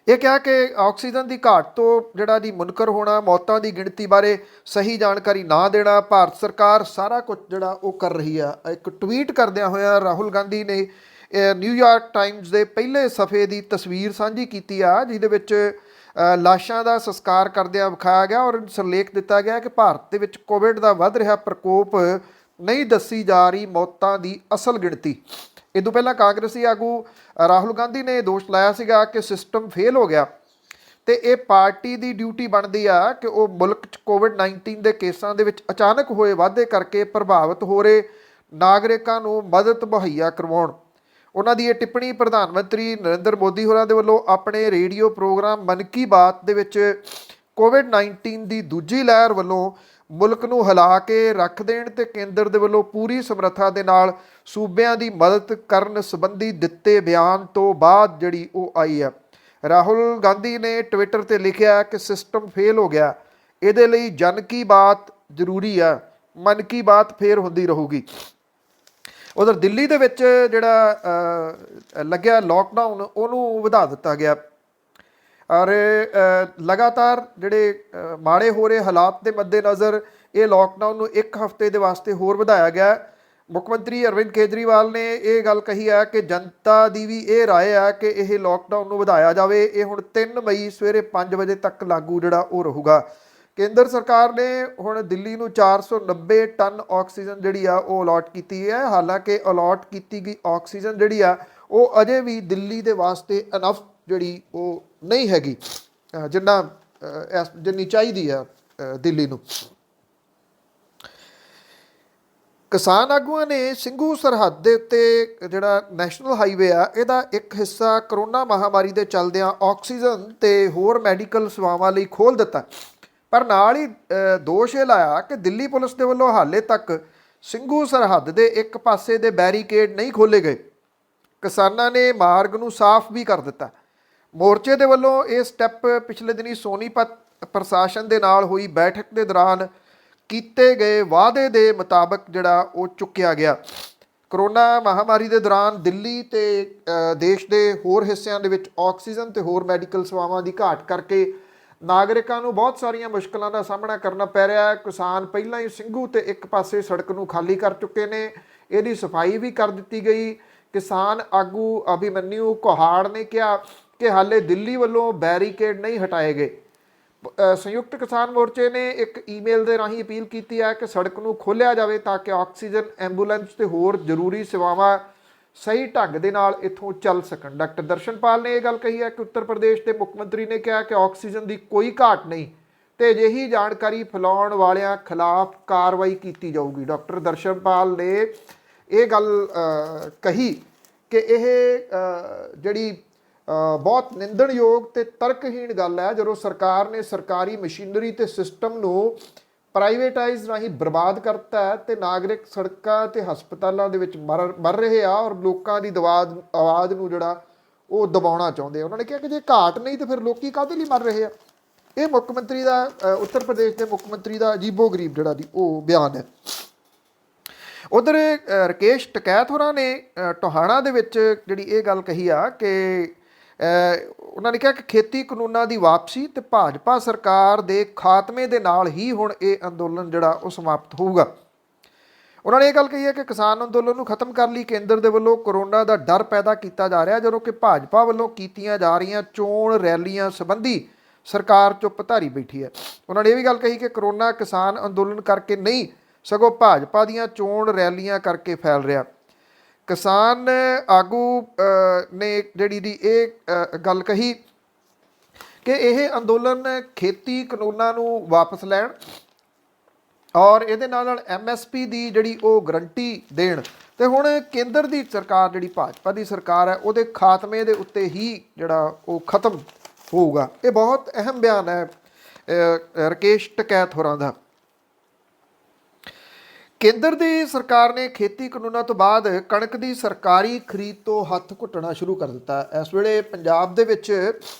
ਇਹ ਕਿਹਾ ਕਿ ਆਕਸੀਜਨ ਦੀ ਘਾਟ ਤੋਂ ਜਿਹੜਾ ਦੀ ਮੁਨਕਰ ਹੋਣਾ, ਮੌਤਾਂ ਦੀ ਗਿਣਤੀ ਬਾਰੇ ਸਹੀ ਜਾਣਕਾਰੀ ਨਾ ਦੇਣਾ, ਭਾਰਤ ਸਰਕਾਰ ਸਾਰਾ ਕੁਝ ਜਿਹੜਾ ਉਹ ਕਰ ਰਹੀ ਆ। ਇੱਕ ਟਵੀਟ ਕਰਦਿਆਂ ਹੋਇਆ ਰਾਹੁਲ ਗਾਂਧੀ ਨੇ ਨਿਊਯਾਰਕ ਟਾਈਮਜ਼ ਦੇ ਪਹਿਲੇ ਸਫ਼ੇ ਦੀ ਤਸਵੀਰ ਸਾਂਝੀ ਕੀਤੀ ਆ ਜਿਹਦੇ ਵਿੱਚ ਲਾਸ਼ਾਂ ਦਾ ਸੰਸਕਾਰ ਕਰਦਿਆਂ ਵਿਖਾਇਆ ਗਿਆ ਔਰ ਸਿਰਲੇਖ ਦਿੱਤਾ ਗਿਆ ਕਿ ਭਾਰਤ ਦੇ ਵਿੱਚ ਕੋਵਿਡ ਦਾ ਵੱਧ ਰਿਹਾ ਪ੍ਰਕੋਪ ਨਹੀਂ ਦੱਸੀ ਜਾ ਰਹੀ ਮੌਤਾਂ ਦੀ ਅਸਲ ਗਿਣਤੀ। ਇਹ ਤੋਂ ਪਹਿਲਾਂ ਕਾਂਗਰਸੀ ਆਗੂ ਰਾਹੁਲ ਗਾਂਧੀ ਨੇ ਦੋਸ਼ ਲਾਇਆ ਸੀਗਾ ਕਿ ਸਿਸਟਮ ਫੇਲ ਹੋ ਗਿਆ ਤੇ ਇਹ ਪਾਰਟੀ ਦੀ ਡਿਊਟੀ ਬਣਦੀ ਆ ਕਿ ਉਹ ਮੁਲਕ 'ਚ ਕੋਵਿਡ-19 ਦੇ ਕੇਸਾਂ ਦੇ ਵਿੱਚ ਅਚਾਨਕ ਹੋਏ ਵਾਧੇ ਕਰਕੇ ਪ੍ਰਭਾਵਿਤ ਹੋ ਰਹੇ ਨਾਗਰਿਕਾਂ ਨੂੰ ਮਦਦ ਮੁਹੱਈਆ ਕਰਵਾਉਣ। ਉਹਨਾਂ ਦੀ ਇਹ ਟਿੱਪਣੀ ਪ੍ਰਧਾਨ ਮੰਤਰੀ ਨਰਿੰਦਰ ਮੋਦੀ ਹੋਰਾਂ ਦੇ ਵੱਲੋਂ ਆਪਣੇ ਰੇਡੀਓ ਪ੍ਰੋਗਰਾਮ ਮਨ ਕੀ ਬਾਤ ਦੇ ਵਿੱਚ ਕੋਵਿਡ-19 ਦੀ ਦੂਜੀ ਲਹਿਰ ਵੱਲੋਂ ਮੁਲਕ ਨੂੰ ਹਿਲਾ ਕੇ ਰੱਖ ਦੇਣ ਤੇ ਕੇਂਦਰ ਦੇ ਵੱਲੋਂ ਪੂਰੀ ਸਮਰੱਥਾ ਦੇ ਨਾਲ ਸੂਬਿਆਂ ਦੀ ਮਦਦ ਕਰਨ ਸੰਬੰਧੀ ਦਿੱਤੇ ਬਿਆਨ ਤੋਂ ਬਾਅਦ ਜਿਹੜੀ ਉਹ ਆਈ ਹੈ। ਰਾਹੁਲ ਗਾਂਧੀ ਨੇ ਟਵਿੱਟਰ ਤੇ ਲਿਖਿਆ ਕਿ ਸਿਸਟਮ ਫੇਲ ਹੋ ਗਿਆ, ਇਹਦੇ ਲਈ ਜਨ ਕੀ ਬਾਤ ਜ਼ਰੂਰੀ ਆ, ਮਨ ਕੀ ਬਾਤ ਫੇਰ ਹੁੰਦੀ ਰਹੂਗੀ। ਉਧਰ ਦਿੱਲੀ ਦੇ ਵਿੱਚ ਜਿਹੜਾ ਲੱਗਿਆ ਲੋਕਡਾਊਨ ਉਹਨੂੰ ਵਧਾ ਦਿੱਤਾ ਗਿਆ ਔਰ ਲਗਾਤਾਰ ਜਿਹੜੇ ਮਾੜੇ ਹੋ ਰਹੇ ਹਾਲਾਤ ਦੇ ਮੱਦੇਨਜ਼ਰ ਇਹ ਲੋਕਡਾਊਨ ਨੂੰ 1 ਹਫ਼ਤੇ ਦੇ ਵਾਸਤੇ ਹੋਰ ਵਧਾਇਆ ਗਿਆ। ਮੁੱਖ ਮੰਤਰੀ ਅਰਵਿੰਦ ਕੇਜਰੀਵਾਲ ਨੇ ਇਹ ਗੱਲ ਕਹੀ ਹੈ ਕਿ ਜਨਤਾ ਦੀ ਵੀ ਇਹ ਰਾਏ ਹੈ ਕਿ ਇਹ ਲੋਕਡਾਊਨ ਨੂੰ ਵਧਾਇਆ ਜਾਵੇ। ਇਹ ਹੁਣ 3 ਮਈ ਸਵੇਰੇ 5 ਵਜੇ ਤੱਕ ਲਾਗੂ ਜਿਹੜਾ ਉਹ ਰਹੂਗਾ। ਕੇਂਦਰ ਸਰਕਾਰ ਨੇ ਹੁਣ ਦਿੱਲੀ ਨੂੰ 490 ਟਨ ਆਕਸੀਜਨ ਜਿਹੜੀ ਆ ਉਹ ਅਲਾਟ ਕੀਤੀ ਹੈ। ਹਾਲਾਂਕਿ ਅਲਾਟ ਕੀਤੀ ਗਈ ਆਕਸੀਜਨ ਜਿਹੜੀ ਆ ਉਹ ਅਜੇ ਵੀ ਦਿੱਲੀ ਦੇ ਵਾਸਤੇ ਇਨਫ ਜਿਹੜੀ ਉਹ ਨਹੀਂ ਹੈਗੀ ਜਿੰਨੀ ਚਾਹੀਦੀ ਆ ਦਿੱਲੀ ਨੂੰ। ਕਿਸਾਨ ਆਗੂਆਂ ਨੇ ਸਿੰਘੂ ਸਰਹੱਦ ਦੇ ਉੱਤੇ ਜਿਹੜਾ ਨੈਸ਼ਨਲ ਹਾਈਵੇ ਆ ਇਹਦਾ ਇੱਕ ਹਿੱਸਾ ਕਰੋਨਾ ਮਹਾਮਾਰੀ ਦੇ ਚੱਲਦਿਆਂ ਆਕਸੀਜਨ ਤੇ ਹੋਰ ਮੈਡੀਕਲ ਸੇਵਾਵਾਂ ਲਈ ਖੋਲ੍ਹ ਦਿੱਤਾ। ਪਰ ਨਾਲ ਹੀ ਦੋਸ਼ ਇਹ ਲਾਇਆ ਕਿ ਦਿੱਲੀ ਪੁਲਿਸ ਦੇ ਵੱਲੋਂ ਹਾਲੇ ਤੱਕ ਸਿੰਘੂ ਸਰਹੱਦ ਦੇ ਇੱਕ ਪਾਸੇ ਦੇ ਬੈਰੀਕੇਡ ਨਹੀਂ ਖੋਲ੍ਹੇ ਗਏ। ਕਿਸਾਨਾਂ ਨੇ ਮਾਰਗ ਨੂੰ ਸਾਫ਼ ਵੀ ਕਰ ਦਿੱਤਾ। ਮੋਰਚੇ ਦੇ ਵੱਲੋਂ ਇਹ ਸਟੈਪ ਪਿਛਲੇ ਦਿਨੀ ਸੋਨੀਪਤ ਪ੍ਰਸ਼ਾਸਨ ਦੇ ਨਾਲ ਹੋਈ ਬੈਠਕ ਦੇ ਦੌਰਾਨ ਕੀਤੇ ਗਏ ਵਾਅਦੇ ਦੇ ਮੁਤਾਬਕ ਜਿਹੜਾ ਉਹ ਚੁੱਕਿਆ ਗਿਆ। ਕਰੋਨਾ ਮਹਾਮਾਰੀ ਦੇ ਦੌਰਾਨ ਦਿੱਲੀ ਤੇ ਦੇਸ਼ ਦੇ ਹੋਰ ਹਿੱਸਿਆਂ ਦੇ ਵਿੱਚ ਆਕਸੀਜਨ ਤੇ ਹੋਰ ਮੈਡੀਕਲ ਸੇਵਾਵਾਂ ਦੀ ਘਾਟ ਕਰਕੇ ਨਾਗਰਿਕਾਂ ਨੂੰ ਬਹੁਤ ਸਾਰੀਆਂ ਮੁਸ਼ਕਲਾਂ ਦਾ ਸਾਹਮਣਾ ਕਰਨਾ ਪੈ ਰਿਹਾ ਹੈ। ਕਿਸਾਨ ਪਹਿਲਾਂ ਹੀ ਸਿੰਘੂ ਤੇ ਇੱਕ ਪਾਸੇ ਸੜਕ ਨੂੰ ਖਾਲੀ ਕਰ ਚੁੱਕੇ ਨੇ, ਇਹਦੀ ਸਫਾਈ ਵੀ ਕਰ ਦਿੱਤੀ ਗਈ। ਕਿਸਾਨ ਆਗੂ ਅਭਿਮਨਿਊ ਕੁਹਾੜ ਨੇ ਕਿਹਾ ਕਿ ਹਾਲੇ ਦਿੱਲੀ ਵੱਲੋਂ ਬੈਰੀਕੇਡ ਨਹੀਂ ਹਟਾਏ ਗਏ। ਸੰਯੁਕਤ ਕਿਸਾਨ ਮੋਰਚੇ ਨੇ ਇੱਕ ਈਮੇਲ ਦੇ ਰਾਹੀਂ ਅਪੀਲ ਕੀਤੀ ਹੈ ਕਿ ਸੜਕ ਨੂੰ ਖੋਲ੍ਹਿਆ ਜਾਵੇ ਤਾਂ ਕਿ ਆਕਸੀਜਨ, ਐਂਬੂਲੈਂਸ ਤੇ ਹੋਰ ਜ਼ਰੂਰੀ ਸੇਵਾਵਾਂ ਸਹੀ ਢੰਗ ਦੇ ਨਾਲ ਇੱਥੋਂ ਚੱਲ ਸਕਣ। ਡਾਕਟਰ ਦਰਸ਼ਨਪਾਲ ਨੇ ਇਹ ਗੱਲ ਕਹੀ ਹੈ ਕਿ ਉੱਤਰ ਪ੍ਰਦੇਸ਼ ਦੇ ਮੁੱਖ ਮੰਤਰੀ ਨੇ ਕਿਹਾ ਕਿ ਆਕਸੀਜਨ ਦੀ ਕੋਈ ਘਾਟ ਨਹੀਂ ਤੇ ਅਜਿਹੀ ਜਾਣਕਾਰੀ ਫੈਲਾਉਣ ਵਾਲਿਆਂ ਖਿਲਾਫ ਕਾਰਵਾਈ ਕੀਤੀ ਜਾਊਗੀ। ਡਾਕਟਰ ਦਰਸ਼ਨਪਾਲ ਨੇ ਇਹ ਗੱਲ ਕਹੀ ਕਿ ਇਹ ਜਿਹੜੀ ਬਹੁਤ ਨਿੰਦਣਯੋਗ ਤੇ ਤਰਕਹੀਣ ਗੱਲ ਹੈ ਜਦੋਂ ਸਰਕਾਰ ਨੇ ਸਰਕਾਰੀ ਮਸ਼ੀਨਰੀ ਤੇ ਸਿਸਟਮ ਨੂੰ ਪ੍ਰਾਈਵੇਟਾਈਜ਼ ਰਾਹੀਂ ਬਰਬਾਦ ਕਰਤਾ ਹੈ ਤੇ ਨਾਗਰਿਕ ਸੜਕਾਂ ਤੇ ਹਸਪਤਾਲਾਂ ਦੇ ਵਿੱਚ ਮਰ ਰਹੇ ਆ ਔਰ ਲੋਕਾਂ ਦੀ ਆਵਾਜ਼ ਨੂੰ ਜਿਹੜਾ ਉਹ ਦਬਾਉਣਾ ਚਾਹੁੰਦੇ ਆ। ਉਹਨਾਂ ਨੇ ਕਿਹਾ ਕਿ ਜੇ ਘਾਟ ਨਹੀਂ ਤਾਂ ਫਿਰ ਲੋਕੀ ਕਾਹਦੇ ਲਈ ਮਰ ਰਹੇ ਆ। ਇਹ ਮੁੱਖ ਮੰਤਰੀ ਦਾ ਉੱਤਰ ਪ੍ਰਦੇਸ਼ ਦੇ ਮੁੱਖ ਮੰਤਰੀ ਦਾ ਅਜੀਬੋ-ਗਰੀਬ ਜਿਹੜਾ ਦੀ ਉਹ ਬਿਆਨ ਹੈ। ਉਧਰ ਰਕੇਸ਼ ਟਕੈਤ ਹੋਰਾਂ ਨੇ ਟੋਹਾਣਾ ਦੇ ਵਿੱਚ ਜਿਹੜੀ ਇਹ ਗੱਲ ਕਹੀ ਆ ਕਿ ਉਹਨਾਂ ਨੇ ਕਿਹਾ ਕਿ ਖੇਤੀ ਕਾਨੂੰਨਾਂ ਦੀ ਵਾਪਸੀ ਤੇ ਭਾਜਪਾ ਸਰਕਾਰ ਦੇ ਖਾਤਮੇ ਦੇ ਨਾਲ ਹੀ ਹੁਣ ਇਹ ਅੰਦੋਲਨ ਜਿਹੜਾ ਉਹ ਸਮਾਪਤ ਹੋਊਗਾ। ਉਹਨਾਂ ਨੇ ਇਹ ਗੱਲ ਕਹੀ ਹੈ ਕਿ ਕਿਸਾਨ ਅੰਦੋਲਨ ਨੂੰ ਖਤਮ ਕਰਨ ਲਈ ਕੇਂਦਰ ਦੇ ਵੱਲੋਂ ਕਰੋਨਾ ਦਾ ਡਰ ਪੈਦਾ ਕੀਤਾ ਜਾ ਰਿਹਾ, ਜਦੋਂ ਕਿ ਭਾਜਪਾ ਵੱਲੋਂ ਕੀਤੀਆਂ ਜਾ ਰਹੀਆਂ ਚੋਣ ਰੈਲੀਆਂ ਸੰਬੰਧੀ ਸਰਕਾਰ ਚੁੱਪ ਧਾਰੀ ਬੈਠੀ ਹੈ। ਉਹਨਾਂ ਨੇ ਇਹ ਵੀ ਗੱਲ ਕਹੀ ਕਿ ਕਰੋਨਾ ਕਿਸਾਨ ਅੰਦੋਲਨ ਕਰਕੇ ਨਹੀਂ ਸਗੋਂ ਭਾਜਪਾ ਦੀਆਂ ਚੋਣ ਰੈਲੀਆਂ ਕਰਕੇ ਫੈਲ ਰਿਹਾ। ਕਿਸਾਨ ਆਗੂ ਨੇ ਜਿਹੜੀ ਦੀ ਇਹ ਗੱਲ ਕਹੀ ਕਿ ਇਹ ਅੰਦੋਲਨ ਖੇਤੀ ਕਾਨੂੰਨਾਂ ਨੂੰ ਵਾਪਸ ਲੈਣ ਔਰ ਇਹਦੇ ਨਾਲ MSP ਦੀ ਜਿਹੜੀ ਉਹ ਗਰੰਟੀ ਦੇਣ ਤੇ ਹੁਣ ਕੇਂਦਰ ਦੀ ਸਰਕਾਰ ਜਿਹੜੀ ਭਾਜਪਾ ਦੀ ਸਰਕਾਰ ਹੈ ਉਹਦੇ ਖਾਤਮੇ ਦੇ ਉੱਤੇ ਹੀ ਜਿਹੜਾ ਉਹ ਖਤਮ ਹੋਊਗਾ। ਇਹ ਬਹੁਤ ਅਹਿਮ ਬਿਆਨ ਹੈ ਰਕੇਸ਼ ਟਕੈਤ ਹੋਰਾਂ ਦਾ। ਕੇਂਦਰ ਦੀ ਸਰਕਾਰ ਨੇ ਖੇਤੀ ਕਾਨੂੰਨਾਂ ਤੋਂ ਬਾਅਦ ਕਣਕ ਦੀ ਸਰਕਾਰੀ ਖਰੀਦ ਤੋਂ ਹੱਥ ਘੁੱਟਣਾ ਸ਼ੁਰੂ ਕਰ ਦਿੱਤਾ। ਇਸ ਵੇਲੇ ਪੰਜਾਬ ਦੇ ਵਿੱਚ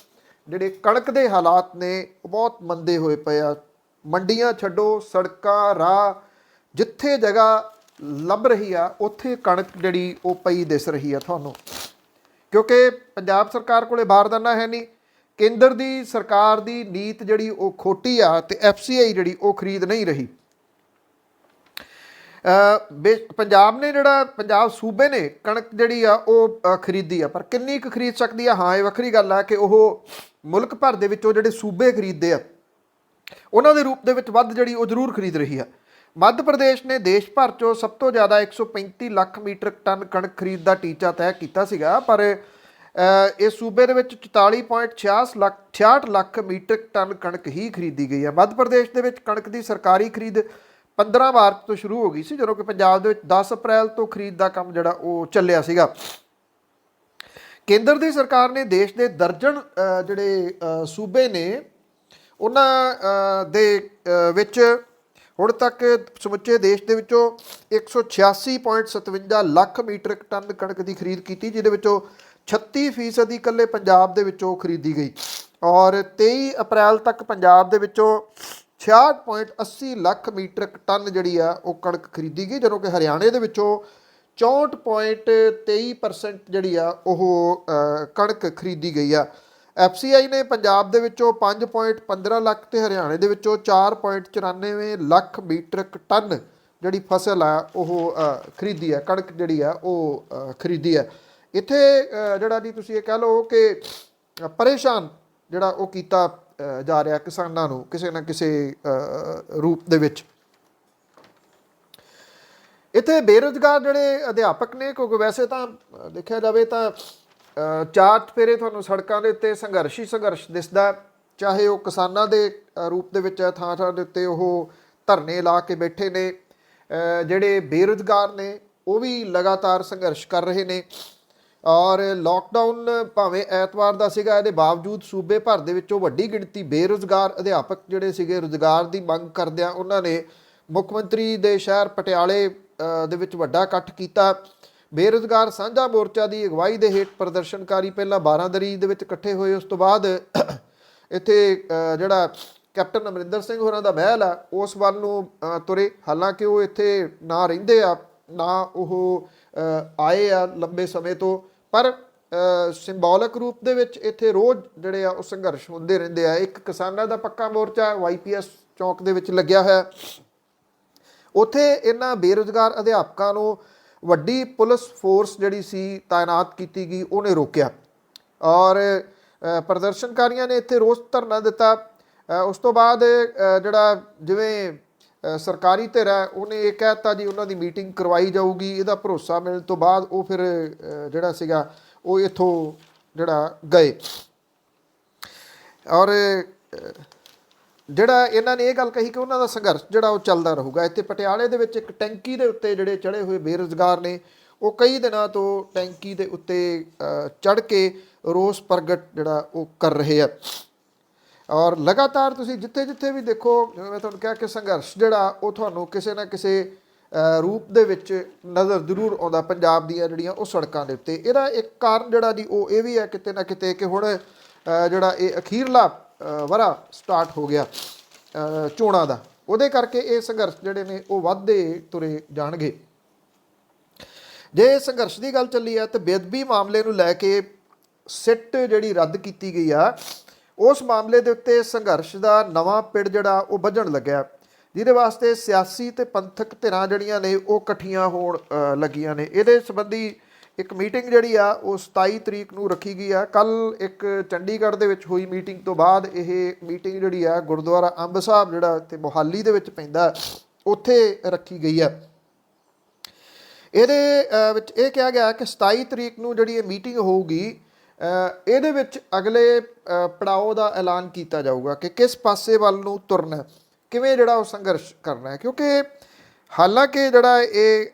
ਜਿਹੜੇ ਕਣਕ ਦੇ ਹਾਲਾਤ ਨੇ ਉਹ ਬਹੁਤ ਮੰਦੇ ਹੋਏ ਪਏ ਆ। ਮੰਡੀਆਂ ਛੱਡੋ, ਸੜਕਾਂ, ਰਾਹ, ਜਿੱਥੇ ਜਗ੍ਹਾ ਲੱਭ ਰਹੀ ਆ ਉੱਥੇ ਕਣਕ ਜਿਹੜੀ ਉਹ ਪਈ ਦਿਸ ਰਹੀ ਆ ਤੁਹਾਨੂੰ, ਕਿਉਂਕਿ ਪੰਜਾਬ ਸਰਕਾਰ ਕੋਲੇ ਬਾਰਦਾਨਾ ਹੈ ਨਹੀਂ। ਕੇਂਦਰ ਦੀ ਸਰਕਾਰ ਦੀ ਨੀਤ ਜਿਹੜੀ ਉਹ ਖੋਟੀ ਆ ਤੇ FCI ਜਿਹੜੀ ਉਹ ਖਰੀਦ ਨਹੀਂ ਰਹੀ। ਪੰਜਾਬ ਨੇ ਜਿਹੜਾ ਪੰਜਾਬ ਸੂਬੇ ਨੇ ਕਣਕ ਜਿਹੜੀ ਆ ਉਹ ਖਰੀਦੀ ਆ, ਪਰ ਕਿੰਨੀ ਕੁ ਖਰੀਦ ਸਕਦੀ ਆ? ਹਾਂ, ਇਹ ਵੱਖਰੀ ਗੱਲ ਆ ਕਿ ਉਹ ਮੁਲਕ ਭਰ ਦੇ ਵਿੱਚੋਂ ਜਿਹੜੇ ਸੂਬੇ ਖਰੀਦਦੇ ਆ ਉਹਨਾਂ ਦੇ ਰੂਪ ਦੇ ਵਿੱਚ ਵੱਧ ਜਿਹੜੀ ਉਹ ਜ਼ਰੂਰ ਖਰੀਦ ਰਹੀ ਆ। ਮੱਧ ਪ੍ਰਦੇਸ਼ ਨੇ ਦੇਸ਼ ਭਰ 'ਚੋਂ ਸਭ ਤੋਂ ਜ਼ਿਆਦਾ 135 ਲੱਖ ਮੀਟ੍ਰਿਕ ਟਨ ਕਣਕ ਖਰੀਦ ਦਾ ਟੀਚਾ ਤੈਅ ਕੀਤਾ ਸੀਗਾ, ਪਰ ਇਸ ਸੂਬੇ ਦੇ ਵਿੱਚ 44.66 ਲੱਖ ਮੀਟ੍ਰਿਕ ਟਨ ਕਣਕ ਹੀ ਖਰੀਦੀ ਗਈ ਹੈ। ਮੱਧ ਪ੍ਰਦੇਸ਼ ਦੇ ਵਿੱਚ ਕਣਕ ਦੀ ਸਰਕਾਰੀ ਖਰੀਦ 15 ਮਾਰਚ ਤੋਂ ਸ਼ੁਰੂ ਹੋ ਗਈ ਸੀ, ਜਦੋਂ ਕਿ ਪੰਜਾਬ ਦੇ ਵਿੱਚ 10 ਅਪ੍ਰੈਲ ਤੋਂ ਖਰੀਦ ਦਾ ਕੰਮ ਜਿਹੜਾ ਉਹ ਚੱਲਿਆ ਸੀਗਾ। ਕੇਂਦਰ ਦੀ ਸਰਕਾਰ ਨੇ ਦੇਸ਼ ਦੇ ਦਰਜਨ ਜਿਹੜੇ ਸੂਬੇ ਨੇ ਉਹਨਾਂ ਦੇ ਵਿੱਚ ਹੁਣ ਤੱਕ ਸਮੁੱਚੇ ਦੇਸ਼ ਦੇ ਵਿੱਚੋਂ 186.57 ਲੱਖ ਮੀਟ੍ਰਿਕ ਟਨ ਕਣਕ ਦੀ ਖਰੀਦ ਕੀਤੀ, ਜਿਹਦੇ ਵਿੱਚੋਂ 36% ਇਕੱਲੇ ਪੰਜਾਬ ਦੇ ਵਿੱਚੋਂ ਖਰੀਦੀ ਗਈ ਔਰ 23 ਅਪ੍ਰੈਲ ਤੱਕ ਪੰਜਾਬ ਦੇ ਵਿੱਚੋਂ 66.80 ਲੱਖ ਮੀਟ੍ਰਿਕ ਟਨ ਜਿਹੜੀ ਆ ਉਹ ਕਣਕ ਖਰੀਦੀ ਗਈ, ਜਦੋਂ ਕਿ ਹਰਿਆਣੇ ਦੇ ਵਿੱਚੋਂ 64.23% ਜਿਹੜੀ ਆ ਉਹ ਕਣਕ ਖਰੀਦੀ ਗਈ ਆ। FCI ਨੇ ਪੰਜਾਬ ਦੇ ਵਿੱਚੋਂ 5.15 ਲੱਖ ਤੇ ਹਰਿਆਣੇ ਦੇ ਵਿੱਚੋਂ 4.94 ਲੱਖ ਮੀਟ੍ਰਿਕ ਟਨ ਜਿਹੜੀ ਫਸਲ ਆ ਉਹ ਖਰੀਦੀ ਆ, ਕਣਕ ਜਿਹੜੀ ਆ ਉਹ ਖਰੀਦੀ ਆ। ਇੱਥੇ ਜਿਹੜਾ ਜੀ ਤੁਸੀਂ ਇਹ ਕਹਿ ਲਓ ਕਿ ਪਰੇਸ਼ਾਨ ਜਿਹੜਾ ਉਹ ਕੀਤਾ ਜਾ ਰਿਹਾ ਕਿਸਾਨਾਂ ਨੂੰ ਕਿਸੇ ਨਾ ਕਿਸੇ ਰੂਪ ਦੇ ਵਿੱਚ। ਇੱਥੇ ਬੇਰੁਜ਼ਗਾਰ ਜਿਹੜੇ ਅਧਿਆਪਕ ਨੇ, ਕਿਉਂਕਿ ਵੈਸੇ ਤਾਂ ਦੇਖਿਆ ਜਾਵੇ ਤਾਂ ਚਾਰ ਚੁਫੇਰੇ ਤੁਹਾਨੂੰ ਸੜਕਾਂ ਦੇ ਉੱਤੇ ਸੰਘਰਸ਼ ਹੀ ਸੰਘਰਸ਼ ਦਿਸਦਾ, ਚਾਹੇ ਉਹ ਕਿਸਾਨਾਂ ਦੇ ਰੂਪ ਦੇ ਵਿੱਚ ਥਾਂ ਥਾਂ ਦੇ ਉੱਤੇ ਉਹ ਧਰਨੇ ਲਾ ਕੇ ਬੈਠੇ ਨੇ, ਜਿਹੜੇ ਬੇਰੁਜ਼ਗਾਰ ਨੇ ਉਹ ਵੀ ਲਗਾਤਾਰ ਸੰਘਰਸ਼ ਕਰ ਰਹੇ ਨੇ। ਔਰ ਲੋਕਡਾਊਨ ਭਾਵੇਂ ਐਤਵਾਰ ਦਾ ਸੀਗਾ, ਇਹਦੇ ਬਾਵਜੂਦ ਸੂਬੇ ਭਰ ਦੇ ਵਿੱਚੋਂ ਵੱਡੀ ਗਿਣਤੀ ਬੇਰੁਜ਼ਗਾਰ ਅਧਿਆਪਕ ਜਿਹੜੇ ਸੀਗੇ ਰੁਜ਼ਗਾਰ ਦੀ ਮੰਗ ਕਰਦਿਆਂ ਉਹਨਾਂ ਨੇ ਮੁੱਖ ਮੰਤਰੀ ਦੇ ਸ਼ਹਿਰ ਪਟਿਆਲੇ ਦੇ ਵਿੱਚ ਵੱਡਾ ਇਕੱਠ ਕੀਤਾ। ਬੇਰੁਜ਼ਗਾਰ ਸਾਂਝਾ ਮੋਰਚਾ ਦੀ ਅਗਵਾਈ ਦੇ ਹੇਠ ਪ੍ਰਦਰਸ਼ਨਕਾਰੀ ਪਹਿਲਾਂ ਬਾਰਾਂਦਰੀ ਦੇ ਵਿੱਚ ਇਕੱਠੇ ਹੋਏ, ਉਸ ਤੋਂ ਬਾਅਦ ਇੱਥੇ ਜਿਹੜਾ ਕੈਪਟਨ ਅਮਰਿੰਦਰ ਸਿੰਘ ਹੋਰਾਂ ਦਾ ਮਹਿਲ ਆ ਉਸ ਵੱਲ ਨੂੰ ਤੁਰੇ। ਹਾਲਾਂਕਿ ਉਹ ਇੱਥੇ ਨਾ ਰਹਿੰਦੇ ਆ ਨਾ ਉਹ ਆਏ ਆ ਲੰਬੇ ਸਮੇਂ ਤੋਂ, ਪਰ ਸਿੰਬੋਲਿਕ ਰੂਪ ਦੇ ਵਿੱਚ ਇੱਥੇ ਰੋਜ਼ ਜਿਹੜੇ ਆ ਉਹ ਸੰਘਰਸ਼ ਹੁੰਦੇ ਰਹਿੰਦੇ ਆ। ਇੱਕ ਕਿਸਾਨਾਂ ਦਾ ਪੱਕਾ ਮੋਰਚਾ YPS ਚੌਂਕ ਦੇ ਵਿੱਚ ਲੱਗਿਆ ਹੋਇਆ, ਉੱਥੇ ਇਹਨਾਂ ਬੇਰੁਜ਼ਗਾਰ ਅਧਿਆਪਕਾਂ ਨੂੰ ਵੱਡੀ ਪੁਲਿਸ ਫੋਰਸ ਜਿਹੜੀ ਸੀ ਤਾਇਨਾਤ ਕੀਤੀ ਗਈ, ਉਹਨੇ ਰੋਕਿਆ ਔਰ ਪ੍ਰਦਰਸ਼ਨਕਾਰੀਆਂ ਨੇ ਇੱਥੇ ਰੋਸ ਧਰਨਾ ਦਿੱਤਾ। ਉਸ ਤੋਂ ਬਾਅਦ ਜਿਹੜਾ ਜਿਵੇਂ ਸਰਕਾਰੀ ਧਿਰ ਹੈ ਉਹਨੇ ਇਹ ਕਹਿ ਦਿੱਤਾ ਜੀ ਉਹਨਾਂ ਦੀ ਮੀਟਿੰਗ ਕਰਵਾਈ ਜਾਊਗੀ। ਇਹਦਾ ਭਰੋਸਾ ਮਿਲਣ ਤੋਂ ਬਾਅਦ ਉਹ ਫਿਰ ਜਿਹੜਾ ਸੀਗਾ ਉਹ ਇੱਥੋਂ ਜਿਹੜਾ ਗਏ। ਔਰ ਜਿਹੜਾ ਇਹਨਾਂ ਨੇ ਇਹ ਗੱਲ ਕਹੀ ਕਿ ਉਹਨਾਂ ਦਾ ਸੰਘਰਸ਼ ਜਿਹੜਾ ਉਹ ਚੱਲਦਾ ਰਹੂਗਾ। ਇੱਥੇ ਪਟਿਆਲੇ ਦੇ ਵਿੱਚ ਇੱਕ ਟੈਂਕੀ ਦੇ ਉੱਤੇ ਜਿਹੜੇ ਚੜ੍ਹੇ ਹੋਏ ਬੇਰੁਜ਼ਗਾਰ ਨੇ ਉਹ ਕਈ ਦਿਨਾਂ ਤੋਂ ਟੈਂਕੀ ਦੇ ਉੱਤੇ ਚੜ੍ਹ ਕੇ ਰੋਸ ਪ੍ਰਗਟ ਜਿਹੜਾ ਉਹ ਕਰ ਰਹੇ ਆ। ਔਰ ਲਗਾਤਾਰ ਤੁਸੀਂ ਜਿੱਥੇ ਜਿੱਥੇ ਵੀ ਦੇਖੋ, ਜਿਵੇਂ ਮੈਂ ਤੁਹਾਨੂੰ ਕਿਹਾ ਕਿ ਸੰਘਰਸ਼ ਜਿਹੜਾ ਉਹ ਤੁਹਾਨੂੰ ਕਿਸੇ ਨਾ ਕਿਸੇ ਰੂਪ ਦੇ ਵਿੱਚ ਨਜ਼ਰ ਜ਼ਰੂਰ ਆਉਂਦਾ ਪੰਜਾਬ ਦੀਆਂ ਜਿਹੜੀਆਂ ਉਹ ਸੜਕਾਂ ਦੇ ਉੱਤੇ। ਇਹਦਾ ਇੱਕ ਕਾਰਨ ਜਿਹੜਾ ਜੀ ਉਹ ਇਹ ਵੀ ਹੈ ਕਿਤੇ ਨਾ ਕਿਤੇ ਕਿ ਹੁਣ ਜਿਹੜਾ ਇਹ ਅਖੀਰਲਾ ਵਰ੍ਹਾ ਸਟਾਰਟ ਹੋ ਗਿਆ ਚੋਣਾਂ ਦਾ, ਉਹਦੇ ਕਰਕੇ ਇਹ ਸੰਘਰਸ਼ ਜਿਹੜੇ ਨੇ ਉਹ ਵੱਧਦੇ ਤੁਰੇ ਜਾਣਗੇ। ਜੇ ਸੰਘਰਸ਼ ਦੀ ਗੱਲ ਚੱਲੀ ਆ ਤਾਂ ਬੇਅਦਬੀ ਮਾਮਲੇ ਨੂੰ ਲੈ ਕੇ ਸਿੱਟ ਜਿਹੜੀ ਰੱਦ ਕੀਤੀ ਗਈ ਆ, ਉਸ ਮਾਮਲੇ ਦੇ ਉੱਤੇ ਸੰਘਰਸ਼ ਦਾ ਨਵਾਂ ਪਿੜ ਜਿਹੜਾ ਉਹ ਵੱਜਣ ਲੱਗਿਆ, ਜਿਹਦੇ ਵਾਸਤੇ ਸਿਆਸੀ ਤੇ ਪੰਥਕ ਧਿਰਾਂ ਜਿਹੜੀਆਂ ਨੇ ਉਹ ਇਕੱਠੀਆਂ ਹੋਣ ਲੱਗੀਆਂ ਨੇ। ਇਹਦੇ ਸੰਬੰਧੀ ਇੱਕ ਮੀਟਿੰਗ ਜਿਹੜੀ ਆ ਉਹ 27 ਤਰੀਕ ਨੂੰ ਰੱਖੀ ਗਈ ਆ। ਕੱਲ੍ਹ ਇੱਕ ਚੰਡੀਗੜ੍ਹ ਦੇ ਵਿੱਚ ਹੋਈ ਮੀਟਿੰਗ ਤੋਂ ਬਾਅਦ ਇਹ ਮੀਟਿੰਗ ਜਿਹੜੀ ਆ ਗੁਰਦੁਆਰਾ ਅੰਬ ਸਾਹਿਬ ਜਿਹੜਾ ਇੱਥੇ ਮੋਹਾਲੀ ਦੇ ਵਿੱਚ ਪੈਂਦਾ ਉੱਥੇ ਰੱਖੀ ਗਈ ਆ। ਇਹਦੇ ਵਿੱਚ ਇਹ ਕਿਹਾ ਗਿਆ ਕਿ 27 ਤਰੀਕ ਨੂੰ ਜਿਹੜੀ ਇਹ ਮੀਟਿੰਗ ਹੋਊਗੀ, ਇਹਦੇ ਵਿੱਚ ਅਗਲੇ ਪੜਾਅ ਦਾ ਐਲਾਨ ਕੀਤਾ ਜਾਊਗਾ ਕਿ ਕਿਸ ਪਾਸੇ ਵੱਲ ਨੂੰ ਤੁਰਨਾ, ਕਿਵੇਂ ਜਿਹੜਾ ਉਹ ਸੰਘਰਸ਼ ਕਰਨਾ ਹੈ। ਕਿਉਂਕਿ ਹਾਲਾਂਕਿ ਜਿਹੜਾ ਇਹ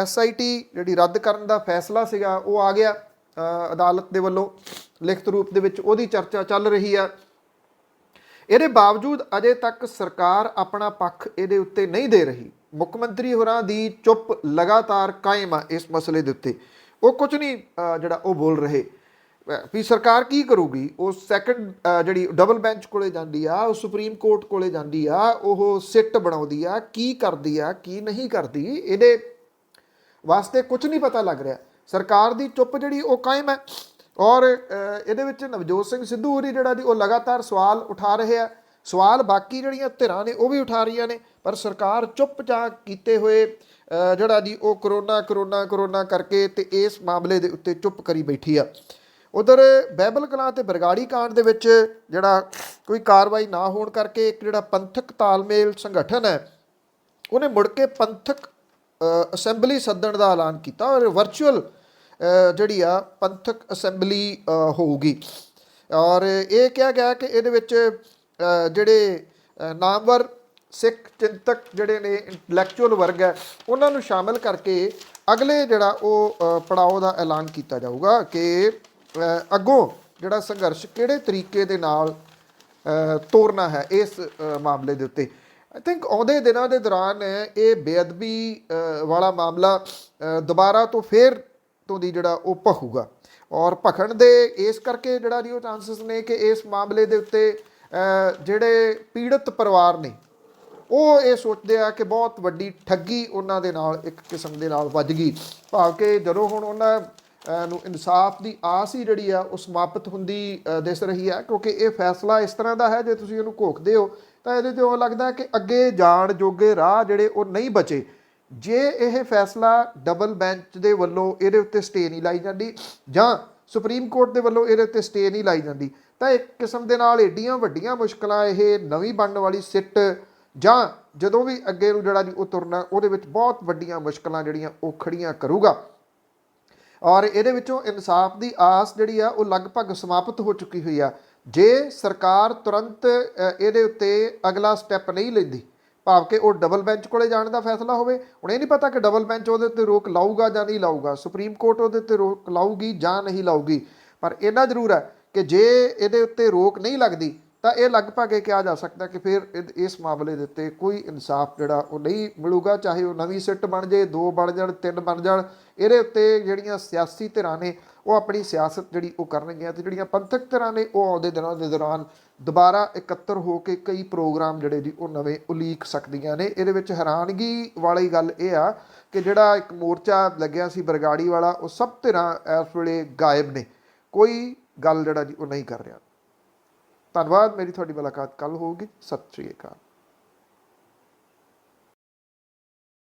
SIT ਜਿਹੜੀ ਰੱਦ ਕਰਨ ਦਾ ਫੈਸਲਾ ਸੀਗਾ ਉਹ ਆ ਗਿਆ ਅਦਾਲਤ ਦੇ ਵੱਲੋਂ ਲਿਖਤ ਰੂਪ ਦੇ ਵਿੱਚ, ਉਹਦੀ ਚਰਚਾ ਚੱਲ ਰਹੀ ਆ। ਇਹਦੇ ਬਾਵਜੂਦ ਅਜੇ ਤੱਕ ਸਰਕਾਰ ਆਪਣਾ ਪੱਖ ਇਹਦੇ ਉੱਤੇ ਨਹੀਂ ਦੇ ਰਹੀ। ਮੁੱਖ ਮੰਤਰੀ ਹੋਰਾਂ ਦੀ ਚੁੱਪ ਲਗਾਤਾਰ ਕਾਇਮ ਆ ਇਸ ਮਸਲੇ ਦੇ ਉੱਤੇ। ਉਹ ਕੁਝ ਨਹੀਂ ਜਿਹੜਾ ਉਹ ਬੋਲ ਰਹੇ ਵੀ ਸਰਕਾਰ ਕੀ ਕਰੂਗੀ। ਉਹ ਸੈਕੰਡ ਜਿਹੜੀ ਡਬਲ ਬੈਂਚ ਕੋਲੇ ਜਾਂਦੀ ਆ, ਉਹ ਸੁਪਰੀਮ ਕੋਰਟ ਕੋਲੇ ਜਾਂਦੀ ਆ, ਉਹ ਸਿੱਟ ਬਣਾਉਂਦੀ ਆ, ਕੀ ਕਰਦੀ ਆ ਕੀ ਨਹੀਂ ਕਰਦੀ, ਇਹਦੇ ਵਾਸਤੇ ਕੁਝ ਨਹੀਂ ਪਤਾ ਲੱਗ ਰਿਹਾ। ਸਰਕਾਰ ਦੀ ਚੁੱਪ ਜਿਹੜੀ ਉਹ ਕਾਇਮ ਹੈ। ਔਰ ਇਹਦੇ ਵਿੱਚ ਨਵਜੋਤ ਸਿੰਘ ਸਿੱਧੂ ਹੋਰੀ ਜਿਹੜਾ ਜੀ ਉਹ ਲਗਾਤਾਰ ਸਵਾਲ ਉਠਾ ਰਹੇ ਆ। ਸਵਾਲ ਬਾਕੀ ਜਿਹੜੀਆਂ ਧਿਰਾਂ ਨੇ ਉਹ ਵੀ ਉਠਾ ਰਹੀਆਂ ਨੇ, ਪਰ ਸਰਕਾਰ ਚੁੱਪਚਾਪ ਕੀਤੇ ਹੋਏ ਜਿਹੜਾ ਜੀ ਉਹ ਕਰੋਨਾ ਕਰਕੇ ਤੇ ਇਸ ਮਾਮਲੇ ਦੇ ਉੱਤੇ ਚੁੱਪ ਕਰੀ ਬੈਠੀ ਆ। ਉਧਰ ਬਾਈਬਲ ਕਲਾਂ ਤੇ ਬਰਗਾੜੀ ਕਾਂਡ ਦੇ ਵਿੱਚ ਜਿਹੜਾ ਕੋਈ ਕਾਰਵਾਈ ਨਾ ਹੋਣ ਕਰਕੇ ਇੱਕ ਜਿਹੜਾ ਪੰਥਕ ਤਾਲਮੇਲ ਸੰਗਠਨ ਹੈ ਉਹਨੇ ਮੁੜ ਕੇ ਪੰਥਕ ਅਸੈਂਬਲੀ ਸੱਦਣ ਦਾ ਐਲਾਨ ਕੀਤਾ ਔਰ ਵਰਚੁਅਲ ਜਿਹੜੀ ਆ ਪੰਥਕ ਅਸੈਂਬਲੀ ਹੋਊਗੀ। ਔਰ ਇਹ ਕਿਹਾ ਗਿਆ ਕਿ ਇਹਦੇ ਵਿੱਚ ਜਿਹੜੇ ਨਾਮਵਰ ਸਿੱਖ ਚਿੰਤਕ ਜਿਹੜੇ ਨੇ ਇੰਟਲੈਕਚੁਅਲ ਵਰਗ ਹੈ ਉਹਨਾਂ ਨੂੰ ਸ਼ਾਮਿਲ ਕਰਕੇ ਅਗਲੇ ਜਿਹੜਾ ਉਹ ਪੜਾਅ ਦਾ ਐਲਾਨ ਕੀਤਾ ਜਾਊਗਾ ਕਿ ਅੱਗੋਂ ਜਿਹੜਾ ਸੰਘਰਸ਼ ਕਿਹੜੇ ਤਰੀਕੇ ਦੇ ਨਾਲ ਤੋਰਨਾ ਹੈ ਇਸ ਮਾਮਲੇ ਦੇ ਉੱਤੇ। ਆਈ ਥਿੰਕ ਆਉਂਦੇ ਦਿਨਾਂ ਦੇ ਦੌਰਾਨ ਇਹ ਬੇਅਦਬੀ ਵਾਲਾ ਮਾਮਲਾ ਦੁਬਾਰਾ ਤੋਂ ਫੇਰ ਤੋਂ ਦੀ ਜਿਹੜਾ ਉਹ ਭਖੂਗਾ ਔਰ ਭਖਣ ਦੇ ਇਸ ਕਰਕੇ ਜਿਹੜਾ ਜੀ ਉਹ ਚਾਂਸਸ ਨੇ ਕਿ ਇਸ ਮਾਮਲੇ ਦੇ ਉੱਤੇ ਜਿਹੜੇ ਪੀੜਤ ਪਰਿਵਾਰ ਨੇ ਉਹ ਇਹ ਸੋਚਦੇ ਆ ਕਿ ਬਹੁਤ ਵੱਡੀ ਠੱਗੀ ਉਹਨਾਂ ਦੇ ਨਾਲ ਇੱਕ ਕਿਸਮ ਦੇ ਨਾਲ ਵੱਜ ਗਈ। ਭਾਵ ਕਿ ਜਦੋਂ ਹੁਣ ਉਹਨਾਂ ਨੂੰ ਇਨਸਾਫ ਦੀ ਆਸ ਹੀ ਜਿਹੜੀ ਆ ਉਹ ਸਮਾਪਤ ਹੁੰਦੀ ਦਿਸ ਰਹੀ ਹੈ, ਕਿਉਂਕਿ ਇਹ ਫੈਸਲਾ ਇਸ ਤਰ੍ਹਾਂ ਦਾ ਹੈ ਜੇ ਤੁਸੀਂ ਇਹਨੂੰ ਘੋਖਦੇ ਹੋ ਤਾਂ ਇਹਦੇ 'ਚ ਉਹ ਲੱਗਦਾ ਕਿ ਅੱਗੇ ਜਾਣ ਜੋਗੇ ਰਾਹ ਜਿਹੜੇ ਉਹ ਨਹੀਂ ਬਚੇ। ਜੇ ਇਹ ਫੈਸਲਾ ਡਬਲ ਬੈਂਚ ਦੇ ਵੱਲੋਂ ਇਹਦੇ ਉੱਤੇ ਸਟੇ ਨਹੀਂ ਲਾਈ ਜਾਂਦੀ ਜਾਂ ਸੁਪਰੀਮ ਕੋਰਟ ਦੇ ਵੱਲੋਂ ਇਹਦੇ ਉੱਤੇ ਸਟੇ ਨਹੀਂ ਲਾਈ ਜਾਂਦੀ ਤਾਂ ਇੱਕ ਕਿਸਮ ਦੇ ਨਾਲ ਏਡੀਆਂ ਵੱਡੀਆਂ ਮੁਸ਼ਕਲਾਂ ਇਹ ਨਵੀਂ ਬਣਨ ਵਾਲੀ ਸਿੱਟ ਜਾਂ ਜਦੋਂ ਵੀ ਅੱਗੇ ਨੂੰ ਜਿਹੜਾ ਜੀ ਉਹ ਤੁਰਨਾ ਉਹਦੇ ਵਿੱਚ ਬਹੁਤ ਵੱਡੀਆਂ ਮੁਸ਼ਕਲਾਂ ਜਿਹੜੀਆਂ ਉਹ ਖੜੀਆਂ ਕਰੂਗਾ। ਔਰ ਇਹਦੇ ਵਿੱਚੋਂ ਇਨਸਾਫ ਦੀ ਆਸ ਜਿਹੜੀ ਆ ਉਹ ਲਗਭਗ ਸਮਾਪਤ ਹੋ ਚੁੱਕੀ ਹੋਈ ਆ। ਜੇ ਸਰਕਾਰ ਤੁਰੰਤ ਇਹਦੇ ਉੱਤੇ ਅਗਲਾ ਸਟੈਪ ਨਹੀਂ ਲੈਂਦੀ, ਭਾਵ ਕਿ ਉਹ ਡਬਲ ਬੈਂਚ ਕੋਲੇ ਜਾਣ ਦਾ ਫੈਸਲਾ ਹੋਵੇ। ਹੁਣ ਇਹ ਨਹੀਂ ਪਤਾ ਕਿ ਡਬਲ ਬੈਂਚ ਉਹਦੇ ਉੱਤੇ ਰੋਕ ਲਾਊਗਾ ਜਾਂ ਨਹੀਂ ਲਾਊਗਾ, ਸੁਪਰੀਮ ਕੋਰਟ ਉਹਦੇ ਉੱਤੇ ਰੋਕ ਲਾਊਗੀ ਜਾਂ ਨਹੀਂ ਲਾਊਗੀ। ਪਰ ਇੰਨਾ ਜ਼ਰੂਰ ਹੈ ਕਿ ਜੇ ਇਹਦੇ ਉੱਤੇ ਰੋਕ ਨਹੀਂ ਲੱਗਦੀ ਤਾਂ ਇਹ ਲਗਭਗ ਇਹ ਕਿਹਾ ਜਾ ਸਕਦਾ ਕਿ ਫਿਰ ਇਸ ਮਾਮਲੇ ਦੇ ਉੱਤੇ ਕੋਈ ਇਨਸਾਫ ਜਿਹੜਾ ਉਹ ਨਹੀਂ ਮਿਲੂਗਾ, ਚਾਹੇ ਉਹ ਨਵੀਂ ਸਿੱਟ ਬਣ ਜੇ, 2 ਬਣ ਜਾਣ, 3 ਬਣ ਜਾਣ। ਇਹਦੇ ਉੱਤੇ ਜਿਹੜੀਆਂ ਸਿਆਸੀ ਧਿਰਾਂ ਨੇ ਉਹ ਆਪਣੀ ਸਿਆਸਤ ਜਿਹੜੀ ਉਹ ਕਰਨਗੀਆਂ, ਅਤੇ ਜਿਹੜੀਆਂ ਪੰਥਕ ਧਿਰਾਂ ਨੇ ਉਹ ਆਉਂਦੇ ਦਿਨਾਂ ਦੇ ਦੌਰਾਨ ਦੁਬਾਰਾ ਇਕੱਤਰ ਹੋ ਕੇ ਕਈ ਪ੍ਰੋਗਰਾਮ ਜਿਹੜੇ ਜੀ ਉਹ ਨਵੇਂ ਉਲੀਕ ਸਕਦੀਆਂ ਨੇ। ਇਹਦੇ ਵਿੱਚ ਹੈਰਾਨਗੀ ਵਾਲੀ ਗੱਲ ਇਹ ਆ ਕਿ ਜਿਹੜਾ ਇੱਕ ਮੋਰਚਾ ਲੱਗਿਆ ਸੀ ਬਰਗਾੜੀ ਵਾਲਾ, ਉਹ ਸਭ ਧਿਰਾਂ ਇਸ ਵੇਲੇ ਗਾਇਬ ਨੇ, ਕੋਈ ਗੱਲ ਜਿਹੜਾ ਜੀ ਉਹ ਨਹੀਂ ਕਰ ਰਿਹਾ। ਧੰਨਵਾਦ। ਮੇਰੀ ਤੁਹਾਡੀ ਮੁਲਾਕਾਤ ਕੱਲ੍ਹ ਹੋਊਗੀ। ਸਤਿ ਸ਼੍ਰੀ ਅਕਾਲ।